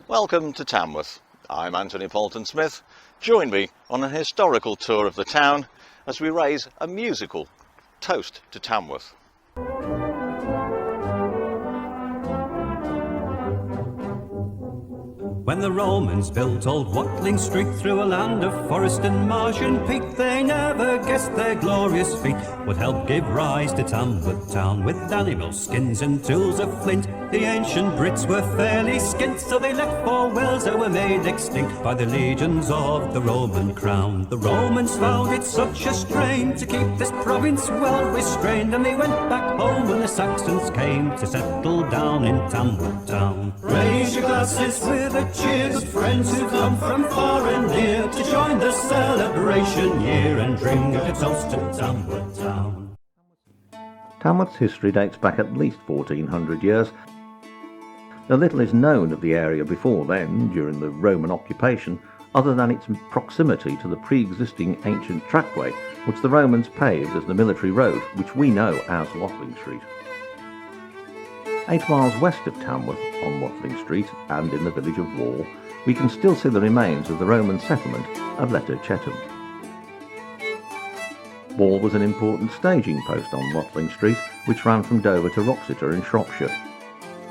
Welcome to Tamworth. I'm Anthony Poulton-Smith. Join me on a historical tour of the town as we raise a musical toast to Tamworth. When the Romans built old Watling Street through a land of forest and marsh and peak, they never guessed their glorious feat would help give rise to Tamworth town. With animal skins and tools of flint, the ancient Brits were fairly skint, so they left 4 wells that were made extinct by the legions of the Roman crown. The Romans found it such a strain to keep this province well restrained, and they went back home when the Saxons came to settle down in Tamworth town. Raise your glasses with a cheers, friends who come from far and near to join the celebration year and drink a toast to Tamworth town. Tamworth's history dates back at least 1400 years. Though little is known of the area before then, during the Roman occupation, other than its proximity to the pre-existing ancient trackway, which the Romans paved as the military road, which we know as Watling Street. 8 miles west of Tamworth, on Watling Street and in the village of Wall, we can still see the remains of the Roman settlement of Letter Chetham. Wall was an important staging post on Watling Street, which ran from Dover to Wroxeter in Shropshire.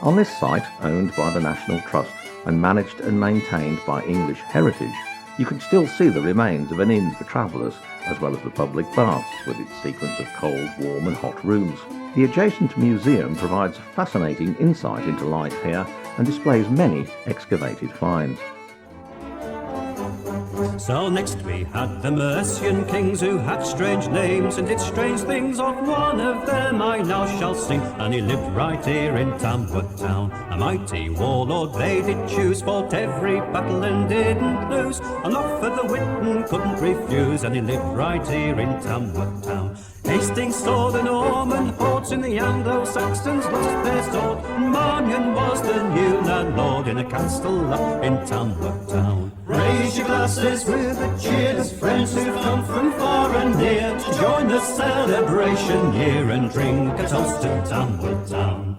On this site, owned by the National Trust and managed and maintained by English Heritage, you can still see the remains of an inn for travellers, as well as the public baths with its sequence of cold, warm and hot rooms. The adjacent museum provides a fascinating insight into life here and displays many excavated finds. So next we had the Mercian kings who had strange names and did strange things. Of one of them I now shall sing, and he lived right here in Tamworth town. A mighty warlord they did choose, fought every battle and didn't lose, an offer the Witan couldn't refuse, and he lived right here in Tamworth town. Hastings saw the Norman hordes and the Anglo-Saxons lost their sword, and Marmion was the new landlord in a castle up in Tamworth town. Raise your glasses with a cheers, friends who've come from far and near to join the celebration year and drink a toast to Tamworth town.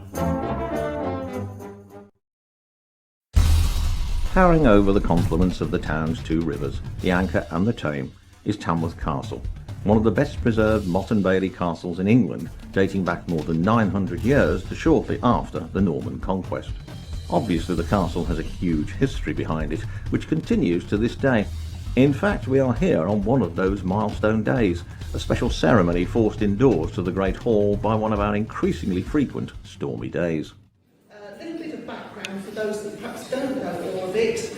Towering over the confluence of the town's 2 rivers, the Anker and the Tame, is Tamworth Castle, one of the best preserved motte and bailey castles in England, dating back more than 900 years to shortly after the Norman conquest. Obviously the castle has a huge history behind it, which continues to this day. In fact, we are here on one of those milestone days, a special ceremony forced indoors to the Great Hall by one of our increasingly frequent stormy days. A little bit of background for those that perhaps don't know all of it.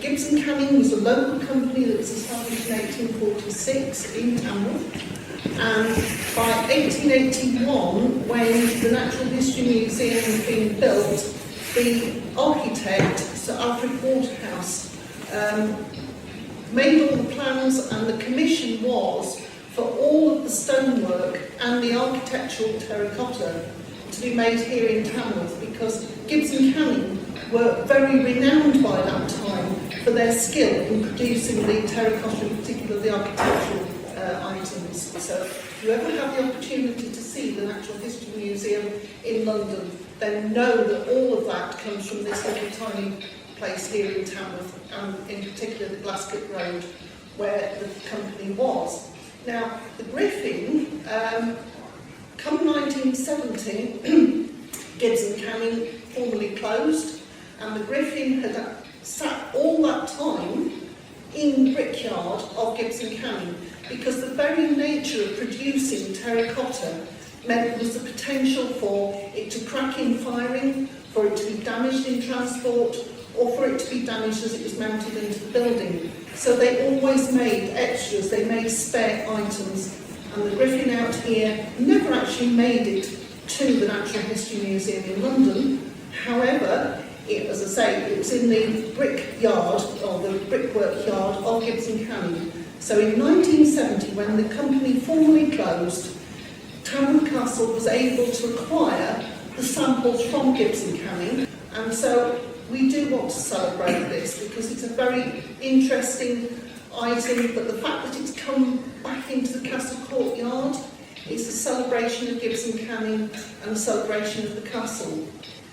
Gibson Canning was a local company that was established in 1846 in Tamworth, and by 1881, when the Natural History Museum was being built, the architect, Sir Alfred Waterhouse, made all the plans, and the commission was for all of the stonework and the architectural terracotta to be made here in Tamworth, because Gibson Canning were very renowned by that time for their skill in producing the terracotta, in particular the architectural items. So if you ever have the opportunity to see the Natural History Museum in London, then know that all of that comes from this little tiny place here in Tamworth, and in particular the Glasgow Road where the company was. Now, the Griffin, come 1970, Gibson Canning formally closed, and the Griffin had sat all that time in the brickyard of Gibson Canning, because the very nature of producing terracotta meant there was the potential for it to crack in firing, for it to be damaged in transport, or for it to be damaged as it was mounted into the building. So they always made extras, they made spare items, and the Griffin out here never actually made it to the Natural History Museum in London. However, as I say, it was in the brick yard, or the brickwork yard of Gibson Canning. So in 1970, when the company formally closed, Tamworth Castle was able to acquire the samples from Gibson Canning, and so we do want to celebrate this because it's a very interesting item, but the fact that it's come back into the castle courtyard is a celebration of Gibson Canning and a celebration of the castle.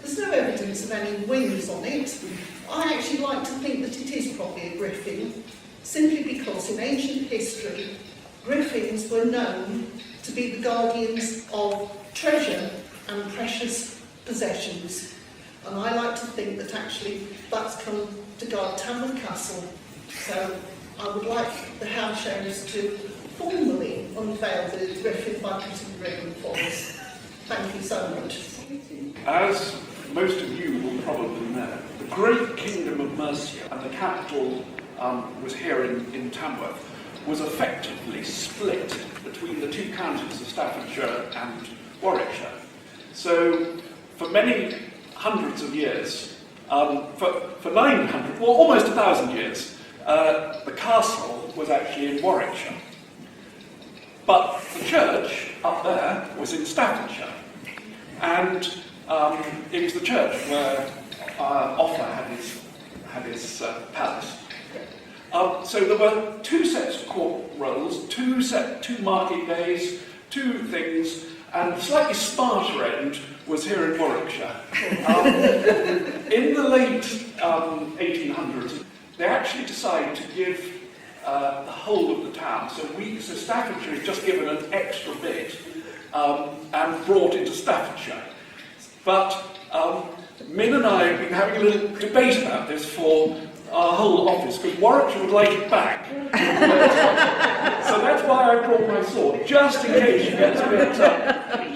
There's no evidence evidence of any wings on it. I actually like to think that it is probably a griffin, simply because in ancient history, griffins were known to be the guardians of treasure and precious possessions. And I like to think that actually that's come to guard Tamworth Castle. So I would like the house owners to formally unveil the griffin by putting the ribbon for us. Thank you so much. As most of you will probably know, the great kingdom of Mercia, and the capital was here in Tamworth, was effectively split between the two counties of Staffordshire and Warwickshire. So for many hundreds of years, for 900, well, almost 1,000 years, the castle was actually in Warwickshire. But the church up there was in Staffordshire. And it was the church where Offa had his palace. So there were two sets of court rolls, two market days, two things, and the slightly smarter end was here in Warwickshire. In the late 1800s, they actually decided to give the whole of the town. So Staffordshire is just given an extra bit and brought into Staffordshire. But Min and I have been having a little debate about this for our whole office, because Warwickshire would like it back. So that's why I brought my sword, just in case she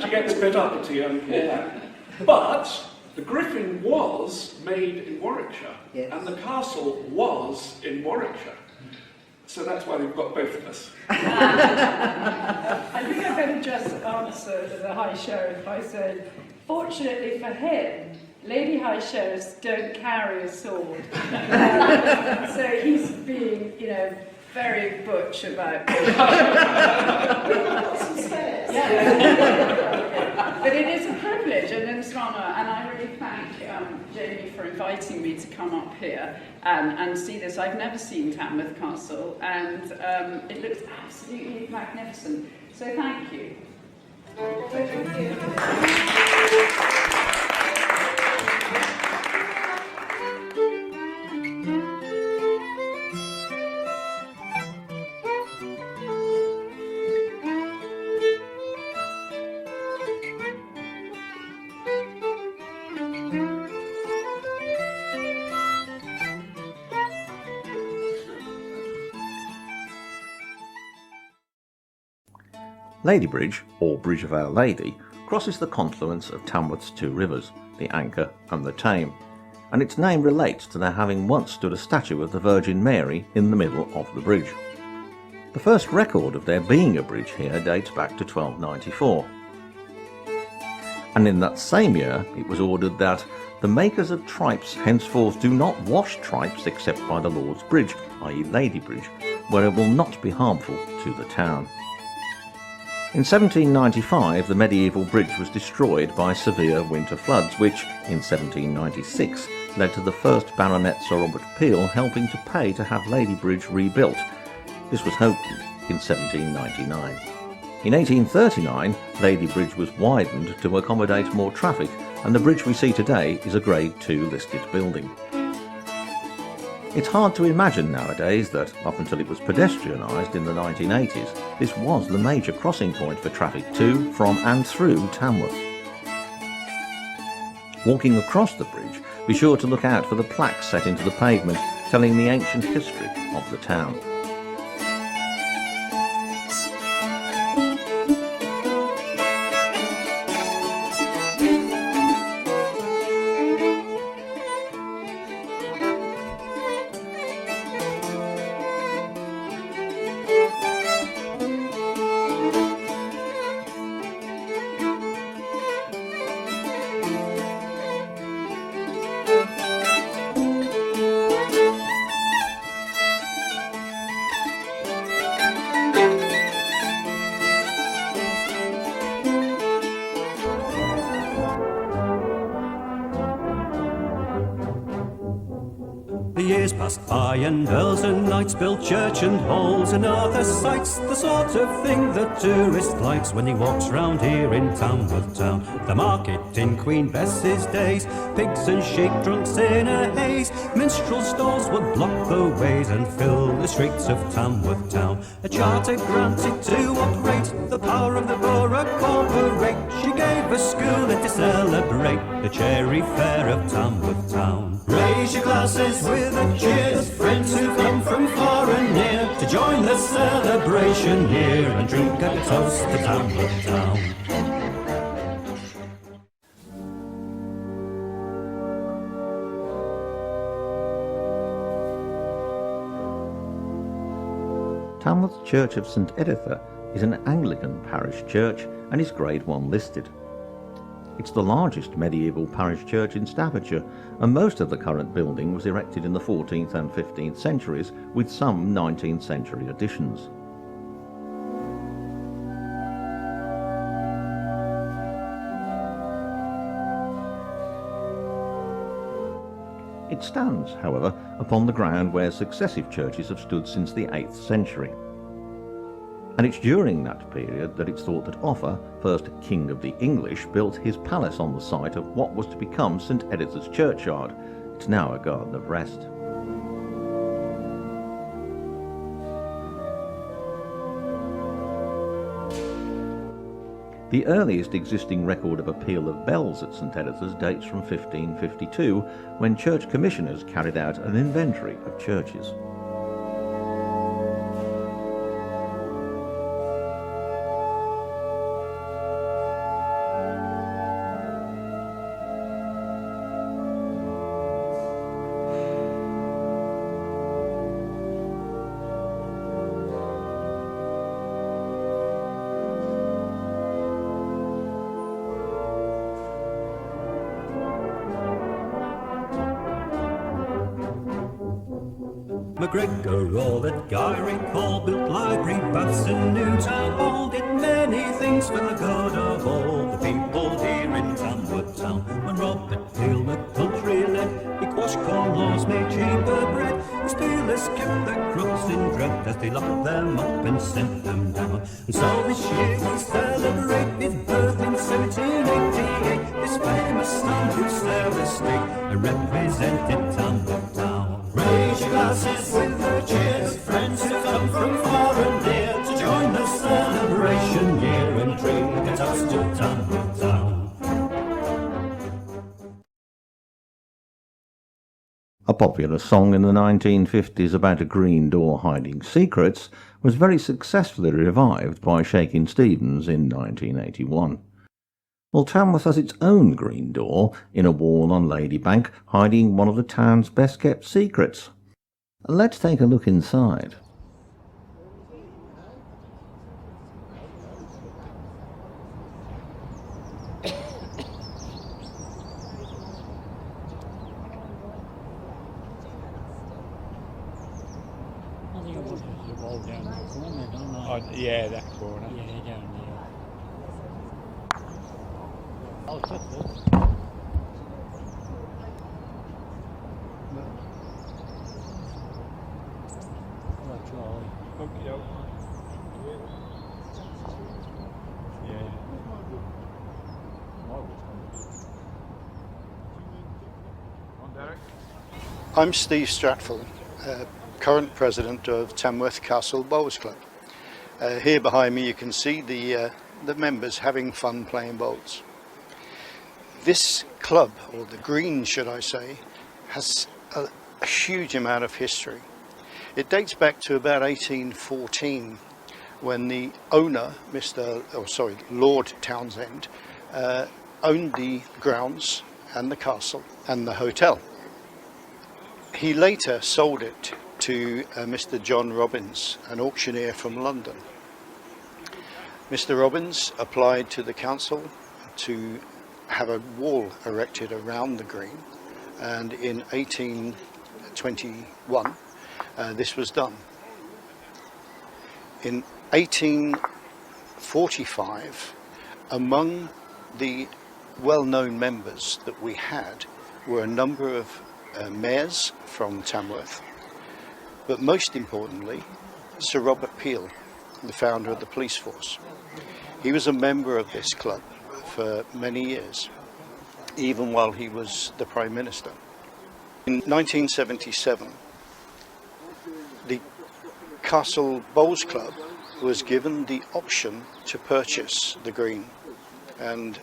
gets a bit uppity and all that. But the griffin was made in Warwickshire, yes, and the castle was in Warwickshire. So that's why we've got both of us. I think I better just answer the High Sheriff by saying, fortunately for him, Lady High Sheriffs don't carry a sword. So he's being, very butch about it. Yeah. But it is a privilege and an honour, and I really thank Jamie for inviting me to come up here and see this. I've never seen Tamworth Castle, and it looks absolutely magnificent. So thank you. Thank you. Ladybridge, or Bridge of Our Lady, crosses the confluence of Tamworth's two rivers, the Anker and the Tame, and its name relates to there having once stood a statue of the Virgin Mary in the middle of the bridge. The first record of there being a bridge here dates back to 1294. And in that same year it was ordered that the makers of tripes henceforth do not wash tripes except by the Lord's Bridge, i.e. Ladybridge, where it will not be harmful to the town. In 1795 the medieval bridge was destroyed by severe winter floods, which in 1796 led to the first Baronet Sir Robert Peel helping to pay to have Ladybridge rebuilt. This was opened in 1799. In 1839 Ladybridge was widened to accommodate more traffic, and the bridge we see today is a Grade II listed building. It's hard to imagine nowadays that, up until it was pedestrianised in the 1980s, this was the major crossing point for traffic to, from and through Tamworth. Walking across the bridge, be sure to look out for the plaques set into the pavement telling the ancient history of the town. The years passed by and earls and knights built church and halls and other sights, the sort of thing the tourist likes when he walks round here in Tamworth town. The market in Queen Bess's days, pigs and sheep drunks in a haze, minstrel stalls would block the ways and fill the streets of Tamworth town. A charter granted to operate the power of the borough corporate. She gave a school to celebrate the cherry fair of Tamworth town. Raise your glasses with a cheers, friends who come from far and near to join the celebration here and drink a toast to Tamworth town. Tamworth Church of St Ediths is an Anglican parish church and is Grade 1 listed. It's the largest medieval parish church in Staffordshire, and most of the current building was erected in the 14th and 15th centuries, with some 19th century additions. It stands, however, upon the ground where successive churches have stood since the 8th century. And it's during that period that it's thought that Offa, first King of the English, built his palace on the site of what was to become St Ediths churchyard. It's now a garden of rest. The earliest existing record of a peal of bells at St Ediths dates from 1552, when church commissioners carried out an inventory of churches. MacGregor, all that Guy recall, built library, baths and new town hall, did many things for the good of all the people here in Tamworth town. When Robert Peel the country led, he quashed corn laws, made cheaper bread. His peelers kept their crooks in dread as they locked them up and sent them down. And so this year we celebrate his birth in 1788, this famous man who sailed the state and represented Tamworth town. Raise your glasses with the cheers, friends who come from far and near to join the celebration here and drink a toast to Tamworth town. A popular song in the 1950s about a green door hiding secrets was very successfully revived by Shakin' Stevens in 1981. Well, Tamworth has its own green door in a wall on Ladybank, hiding one of the town's best-kept secrets. Let's take a look inside. Oh, yeah, that corner. Yeah, down there. Oh, that's it. Okay, yeah. I'm Steve Stratford, current president of Tamworth Castle Bowls Club. Here behind me you can see the members having fun playing bowls. This club, or the green should I say, has a huge amount of history. It dates back to about 1814 when the owner, Lord Townsend, owned the grounds and the castle and the hotel. He later sold it to Mr. John Robbins, an auctioneer from London. Mr. Robbins applied to the council to have a wall erected around the green, and in 1821 this was done. In 1845, among the well-known members that we had were a number of mayors from Tamworth, but most importantly, Sir Robert Peel, the founder of the police force. He was a member of this club for many years, even while he was the Prime Minister. In 1977, the Castle Bowls Club was given the option to purchase the green, and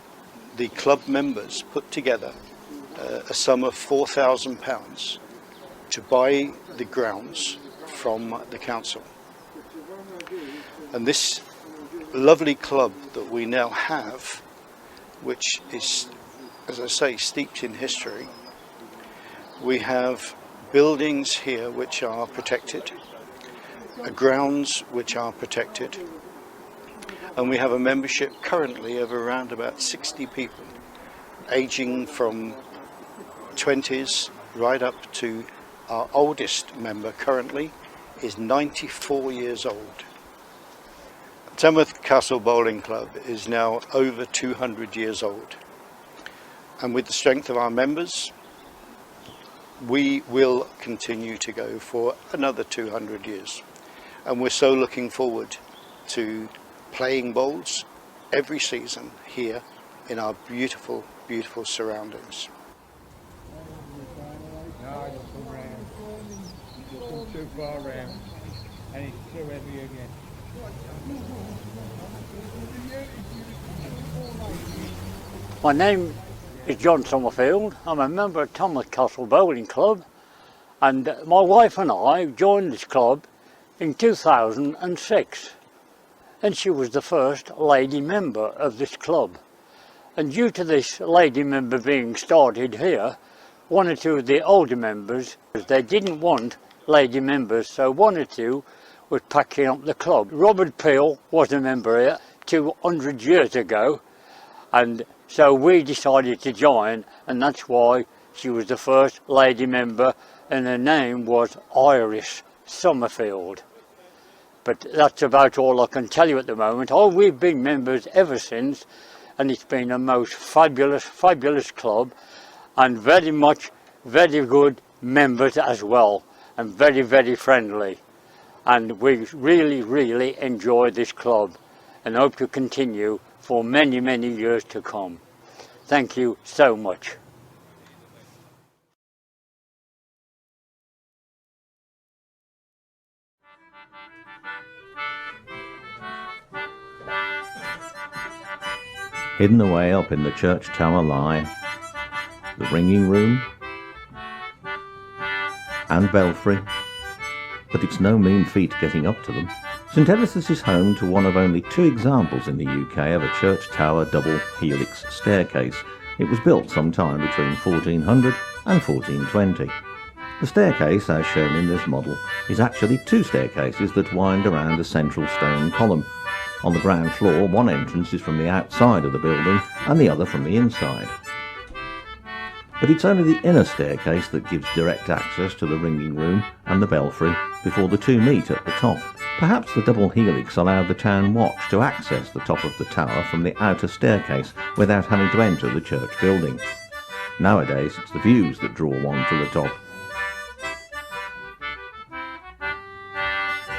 the club members put together a sum of £4,000 to buy the grounds from the council. And this lovely club that we now have, which is, as I say, steeped in history, we have buildings here which are protected, grounds which are protected, and we have a membership currently of around about 60 people, aging from 20s right up to our oldest member currently is 94 years old. Tamworth Castle Bowling Club is now over 200 years old, and with the strength of our members, we will continue to go for another 200 years. And we're so looking forward to playing bowls every season here in our beautiful, beautiful surroundings. No, I don't come round. You come too far round. And it's too heavy again. My name is John Summerfield. I'm a member of Tamworth Castle Bowling Club, and my wife and I joined this club in 2006, and she was the first lady member of this club. And due to this lady member being started here, one or two of the older members, they didn't want lady members, so one or two was packing up the club. Robert Peel was a member here 200 years ago, and so we decided to join, and that's why she was the first lady member, and her name was Iris Summerfield. But that's about all I can tell you at the moment. Oh, we've been members ever since, and it's been a most fabulous, fabulous club, and very good members as well, and very, very friendly. And we really, really enjoy this club, and hope to continue for many, many years to come. Thank you so much. Hidden away up in the church tower lie the ringing room and belfry, but it's no mean feat getting up to them. St Ediths is home to one of only 2 examples in the UK of a church tower double helix staircase. It was built sometime between 1400 and 1420. The staircase, as shown in this model, is actually 2 staircases that wind around a central stone column. On the ground floor, one entrance is from the outside of the building and the other from the inside. But it's only the inner staircase that gives direct access to the ringing room and the belfry before the 2 meet at the top. Perhaps the double helix allowed the town watch to access the top of the tower from the outer staircase without having to enter the church building. Nowadays, it's the views that draw one to the top.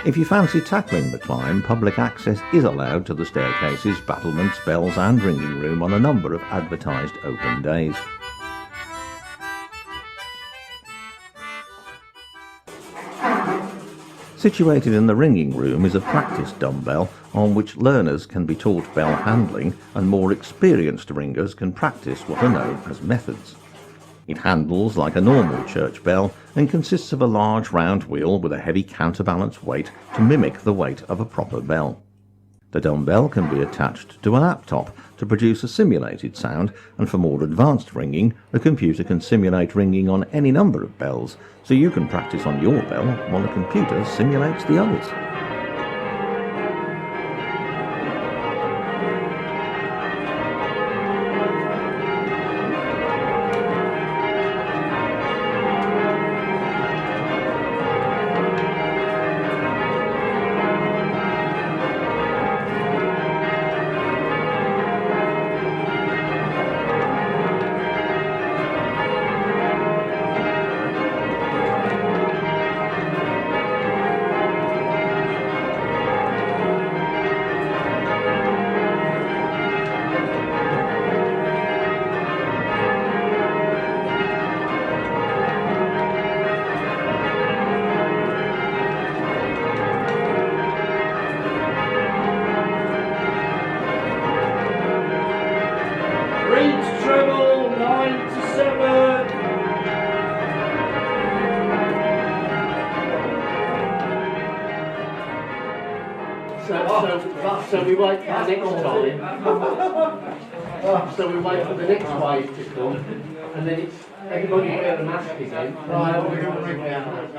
If you fancy tackling the climb, public access is allowed to the staircases, battlements, bells and ringing room on a number of advertised open days. Situated in the ringing room is a practice dumbbell on which learners can be taught bell handling and more experienced ringers can practice what are known as methods. It handles like a normal church bell and consists of a large round wheel with a heavy counterbalance weight to mimic the weight of a proper bell. The dumbbell can be attached to a laptop to produce a simulated sound, and for more advanced ringing, the computer can simulate ringing on any number of bells, so you can practice on your bell while the computer simulates the others. So we wait for the next time. So we wait for the next wave to come, and then it's everybody wear a mask again. Right, we're going to bring down.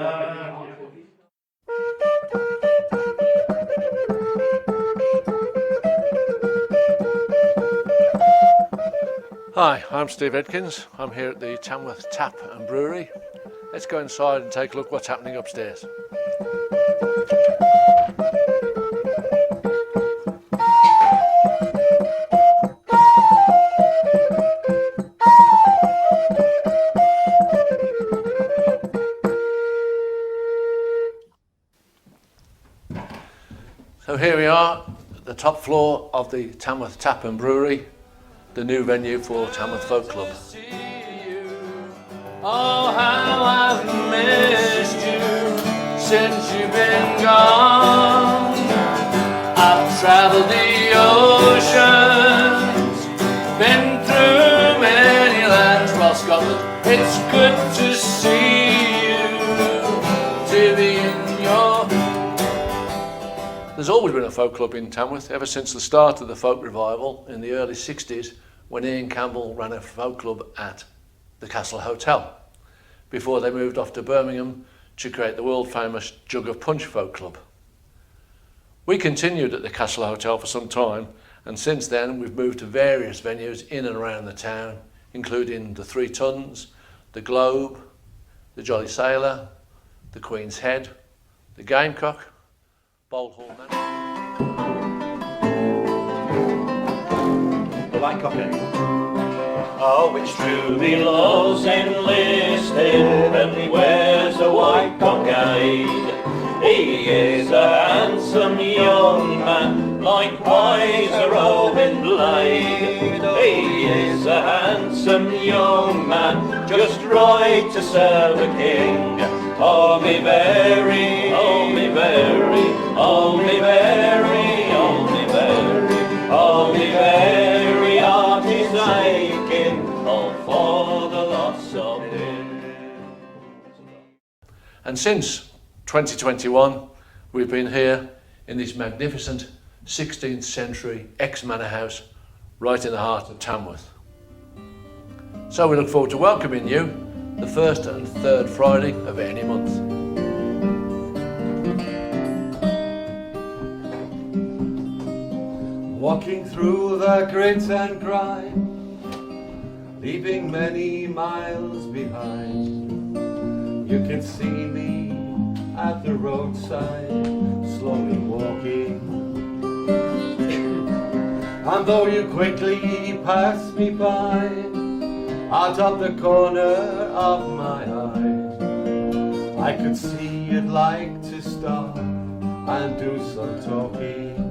Hi, I'm Steve Edkins. I'm here at the Tamworth Tap and Brewery. Let's go inside and take a look what's happening upstairs. So here we are at the top floor of the Tamworth Tap and Brewery, the new venue for Tamworth Folk Club. Oh, how I've missed you since you've been gone. I've travelled the oceans, been through many lands across Scotland. It's good to see you, to be in your... There's always been a folk club in Tamworth, ever since the start of the folk revival in the early 60s, when Ian Campbell ran a folk club at the Castle Hotel, before they moved off to Birmingham to create the world famous Jug of Punch Folk Club. We continued at the Castle Hotel for some time, and since then we've moved to various venues in and around the town, including the Three Tons, the Globe, the Jolly Sailor, the Queen's Head, the Gamecock, Bold Hall The White Cockade. Oh, it's true he loves enlisted, and he wears a white cockade. He is a handsome young man, likewise a roving blade. He is a handsome young man, just right to serve the king. Oh me very, oh me very, oh me very, oh me very, oh me very heart is aching, oh for the loss of him. And since 2021, we've been here in this magnificent 16th century ex-manor house right in the heart of Tamworth. So we look forward to welcoming you the first and third Friday of any month. Walking through the grit and grind, leaving many miles behind. You can see me at the roadside, slowly walking. And though you quickly pass me by, out of the corner of my eye, I could see you'd like to stop and do some talking.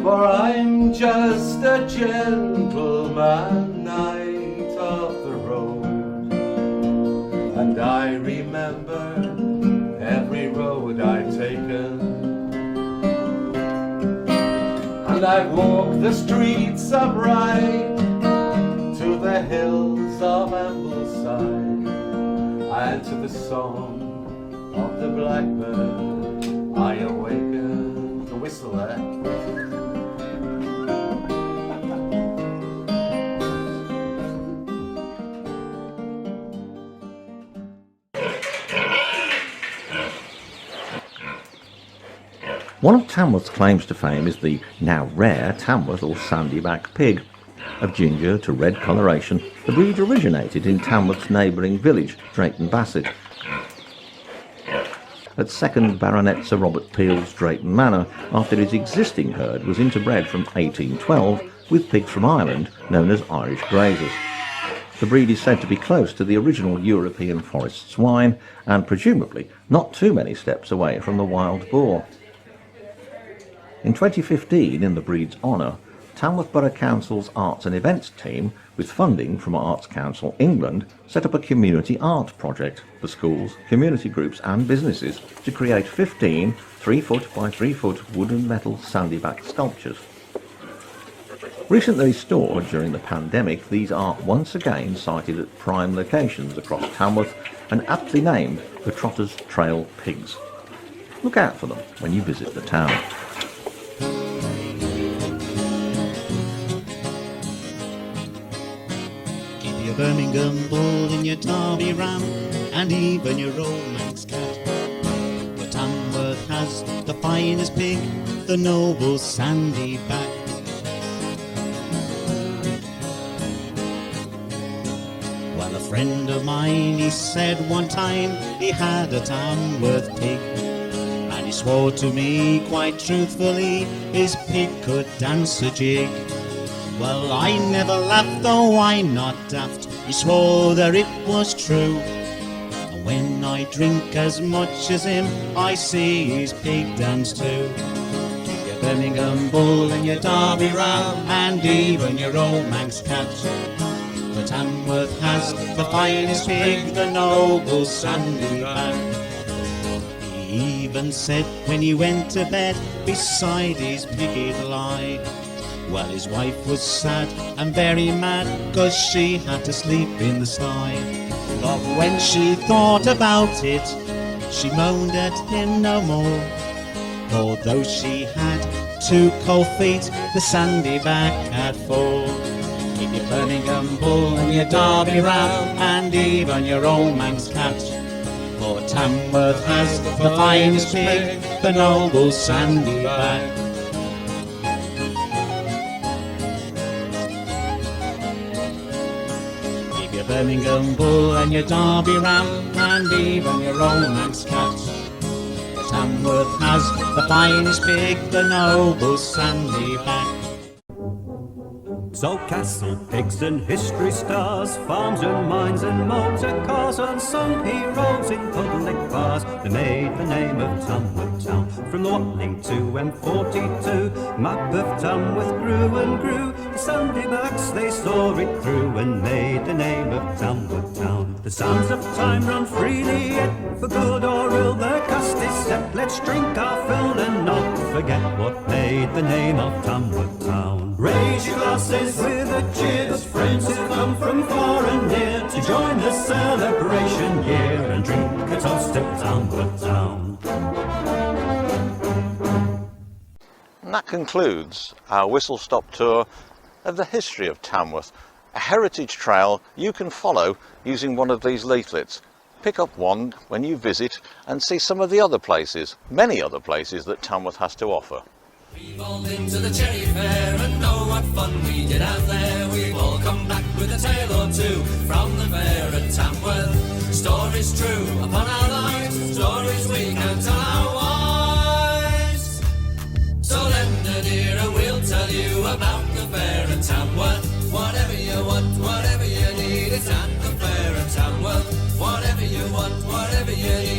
For I'm just a gentleman, knight of the road, and I remember every road I've taken. And I've walked the streets of Rye to the hills of Ambleside, and to the song of the blackbird I awaken. The whistle there. One of Tamworth's claims to fame is the now rare Tamworth or Sandyback pig. Of ginger to red coloration, the breed originated in Tamworth's neighbouring village, Drayton Bassett. At 2nd Baronet Sir Robert Peel's Drayton Manor, after his existing herd was interbred from 1812 with pigs from Ireland known as Irish Grazers. The breed is said to be close to the original European forest swine and presumably not too many steps away from the wild boar. In 2015, in the breed's honour, Tamworth Borough Council's Arts and Events team, with funding from Arts Council England, set up a community art project for schools, community groups and businesses to create 15 3-foot by 3-foot wood and metal sandyback sculptures. Recently restored during the pandemic, these are once again sited at prime locations across Tamworth and aptly named the Trotters Trail Pigs. Look out for them when you visit the town. Keep your Birmingham bull in your Derby ram, and even your romance cat. But Tamworth has the finest pig, the noble sandy back. Well, a friend of mine, he said one time he had a Tamworth pig, and he swore to me quite truthfully his pig could dance a jig. Well, I never laughed, though I'm not daft. He swore that it was true. And when I drink as much as him, I see his pig dance too. Keep your Birmingham bull and your Derby ram, and even your old Manx cat. For Tamworth has the finest pig, the noble sandy back. He even said when he went to bed, beside his pig he'd lie. Well, his wife was sad and very mad, 'cause she had to sleep in the sty. But when she thought about it, she moaned at him no more. Although she had 2 cold feet, the sandy back had 4. Keep your Birmingham bull and your Derby ram, and even your old Manx cat. For Tamworth has the finest pig, the noble sandy back. Birmingham bull and your Derby ram, and even your old Manx cat. Tamworth has the finest pig, the noble sandy back. So castle, pigs and history stars, farms and mines and motor cars, unsung heroes in public bars, they made the name of Tamworth town. From the Watling to M42, map of Tamworth grew and grew. The sandy backs they saw it through and made the name of Tamworth town. The sands of time run freely yet, for good or ill the cast is set. Let's drink our fill and not forget what made the name of Tamworth town. Raise your glasses with a cheer, there's friends who come from far and near to join the celebration year and drink a toast to Tamworth town. And that concludes our whistle-stop tour of the history of Tamworth, a heritage trail you can follow using one of these leaflets. Pick up one when you visit and see some of the other places, many other places that Tamworth has to offer. We've all been to the Cherry Fair and know what fun we did out there. We've all come back with a tale or two from the fair at Tamworth. Stories true upon our lives, stories we can tell our wives. So lend an ear and we'll tell you about the fair at Tamworth. Whatever you want, whatever you need, it's at the fair at Tamworth. Whatever you want, whatever you need.